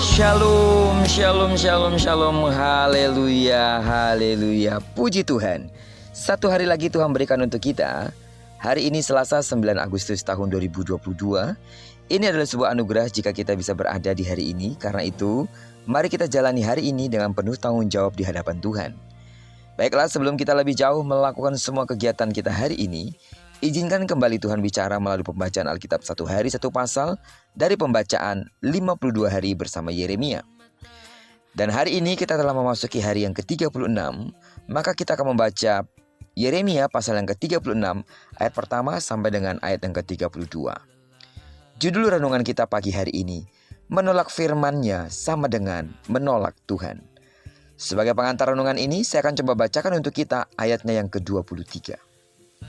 Shalom, shalom, shalom, shalom. Haleluya, haleluya. Puji Tuhan. Satu hari lagi Tuhan berikan untuk kita. Hari ini Selasa 9 Agustus tahun 2022. Ini adalah sebuah anugerah jika kita bisa berada di hari ini. Karena itu, mari kita jalani hari ini dengan penuh tanggung jawab di hadapan Tuhan. Baiklah, sebelum kita lebih jauh melakukan semua kegiatan kita hari ini, izinkan kembali Tuhan bicara melalui pembacaan Alkitab satu hari satu pasal dari pembacaan 52 hari bersama Yeremia. Dan hari ini kita telah memasuki hari yang ke-36, maka kita akan membaca Yeremia pasal yang ke-36 ayat pertama sampai dengan ayat yang ke-32. Judul renungan kita pagi hari ini, menolak firman-Nya sama dengan menolak Tuhan. Sebagai pengantar renungan ini, saya akan coba bacakan untuk kita ayatnya yang ke-23.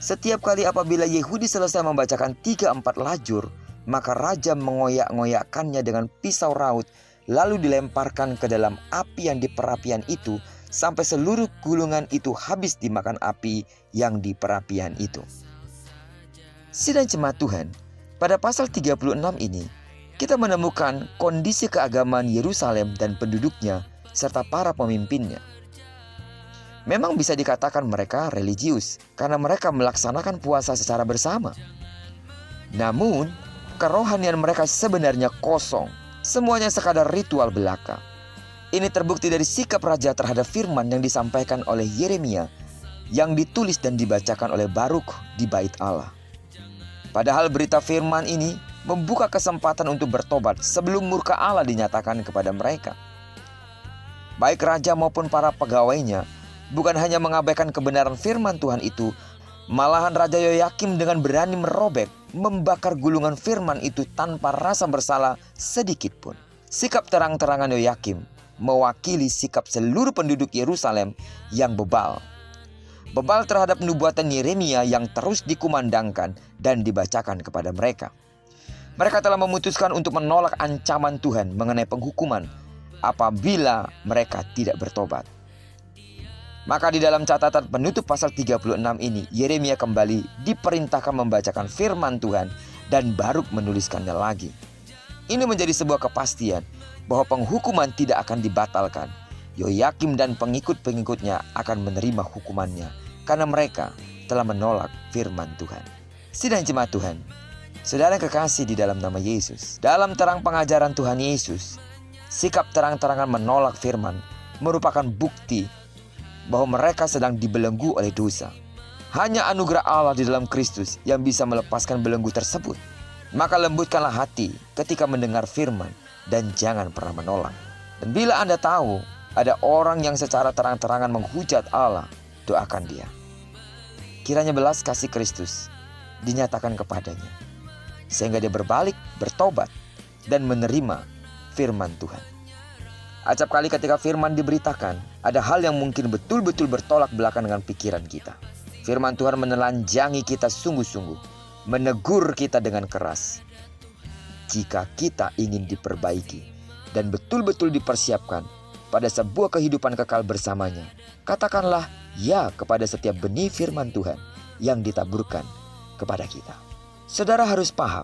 Setiap kali apabila Yehudi selesai membacakan 3-4 lajur, maka raja mengoyak-ngoyakkannya dengan pisau raut, lalu dilemparkan ke dalam api yang di perapian itu, sampai seluruh gulungan itu habis dimakan api yang di perapian itu. Sidang jemaat Tuhan, pada pasal 36 ini, kita menemukan kondisi keagamaan Yerusalem dan penduduknya, serta para pemimpinnya. Memang bisa dikatakan mereka religius karena mereka melaksanakan puasa secara bersama. Namun, kerohanian mereka sebenarnya kosong. Semuanya sekadar ritual belaka. Ini terbukti dari sikap raja terhadap firman yang disampaikan oleh Yeremia, yang ditulis dan dibacakan oleh Baruk di bait Allah. Padahal berita firman ini membuka kesempatan untuk bertobat sebelum murka Allah dinyatakan kepada mereka. Baik raja maupun para pegawainya bukan hanya mengabaikan kebenaran firman Tuhan itu, malahan Raja Yoyakim dengan berani merobek, membakar gulungan firman itu tanpa rasa bersalah sedikit pun. Sikap terang-terangan Yoyakim mewakili sikap seluruh penduduk Yerusalem yang bebal. Bebal terhadap nubuatan Yeremia yang terus dikumandangkan dan dibacakan kepada mereka. Mereka telah memutuskan untuk menolak ancaman Tuhan mengenai penghukuman apabila mereka tidak bertobat. Maka di dalam catatan penutup pasal 36 ini, Yeremia kembali diperintahkan membacakan firman Tuhan dan Baruk menuliskannya lagi. Ini menjadi sebuah kepastian bahwa penghukuman tidak akan dibatalkan. Yoyakim dan pengikut-pengikutnya akan menerima hukumannya karena mereka telah menolak firman Tuhan. Sidang jemaat Tuhan, saudara kekasih di dalam nama Yesus, dalam terang pengajaran Tuhan Yesus, sikap terang-terangan menolak firman merupakan bukti bahwa mereka sedang dibelenggu oleh dosa. Hanya anugerah Allah di dalam Kristus yang bisa melepaskan belenggu tersebut. Maka lembutkanlah hati ketika mendengar firman dan jangan pernah menolak. Dan bila Anda tahu ada orang yang secara terang-terangan menghujat Allah, doakan dia. Kiranya belas kasih Kristus dinyatakan kepadanya, sehingga dia berbalik, bertobat, dan menerima firman Tuhan. Acap kali ketika firman diberitakan, ada hal yang mungkin betul-betul bertolak belakang dengan pikiran kita. Firman Tuhan menelanjangi kita sungguh-sungguh, menegur kita dengan keras. Jika kita ingin diperbaiki dan betul-betul dipersiapkan pada sebuah kehidupan kekal bersamanya, katakanlah ya kepada setiap benih firman Tuhan yang ditaburkan kepada kita. Saudara harus paham,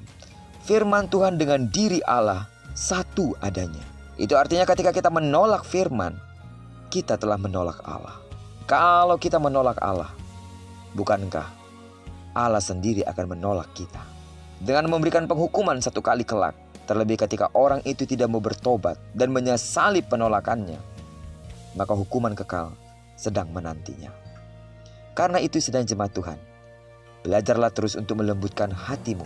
firman Tuhan dengan diri Allah satu adanya. Itu artinya ketika kita menolak firman, kita telah menolak Allah. Kalau kita menolak Allah, bukankah Allah sendiri akan menolak kita dengan memberikan penghukuman satu kali kelak? Terlebih ketika orang itu tidak mau bertobat dan menyesali penolakannya, maka hukuman kekal sedang menantinya. Karena itu sedang jemaat Tuhan, belajarlah terus untuk melembutkan hatimu,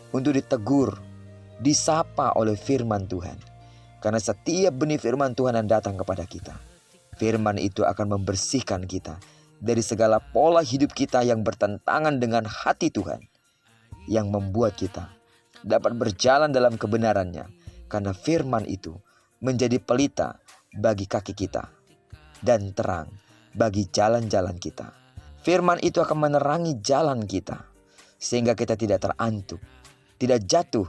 untuk ditegur, disapa oleh firman Tuhan. Karena setiap benih firman Tuhan yang datang kepada kita, firman itu akan membersihkan kita dari segala pola hidup kita yang bertentangan dengan hati Tuhan, yang membuat kita dapat berjalan dalam kebenarannya. Karena firman itu menjadi pelita bagi kaki kita dan terang bagi jalan-jalan kita. Firman itu akan menerangi jalan kita sehingga kita tidak terantuk, tidak jatuh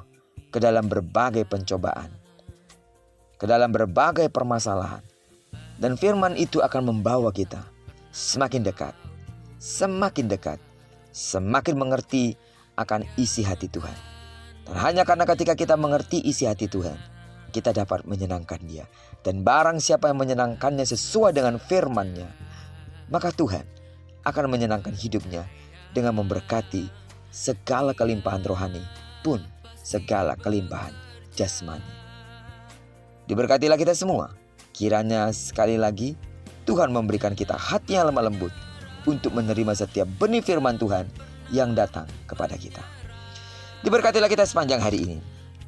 ke dalam berbagai pencobaan, ke dalam berbagai permasalahan. Dan firman itu akan membawa kita semakin dekat, semakin mengerti akan isi hati Tuhan. Dan hanya karena ketika kita mengerti isi hati Tuhan, kita dapat menyenangkan Dia. Dan barang siapa yang menyenangkannya sesuai dengan firman-Nya, maka Tuhan akan menyenangkan hidupnya dengan memberkati segala kelimpahan rohani pun segala kelimpahan jasmani. Diberkatilah kita semua. Kiranya sekali lagi Tuhan memberikan kita hati yang lemah lembut untuk menerima setiap benih firman Tuhan yang datang kepada kita. Diberkatilah kita sepanjang hari ini,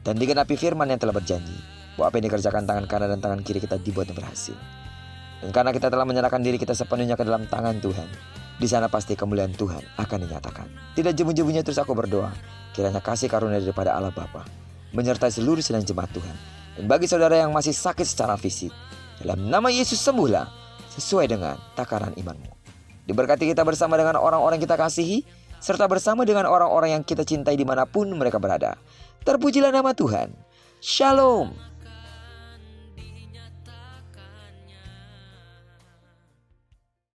dan digenapi firman yang telah berjanji bahwa apa yang dikerjakan tangan kanan dan tangan kiri kita dibuat berhasil. Dan karena kita telah menyerahkan diri kita sepenuhnya ke dalam tangan Tuhan, di sana pasti kemuliaan Tuhan akan dinyatakan. Tidak jemu-jemunya terus aku berdoa, kiranya kasih karunia daripada Allah Bapa menyertai seluruh sidang jemaat Tuhan. Dan bagi saudara yang masih sakit secara fisik, dalam nama Yesus sembuhlah sesuai dengan takaran imanmu. Diberkati kita bersama dengan orang-orang kita kasihi, serta bersama dengan orang-orang yang kita cintai dimanapun mereka berada. Terpujilah nama Tuhan. Shalom.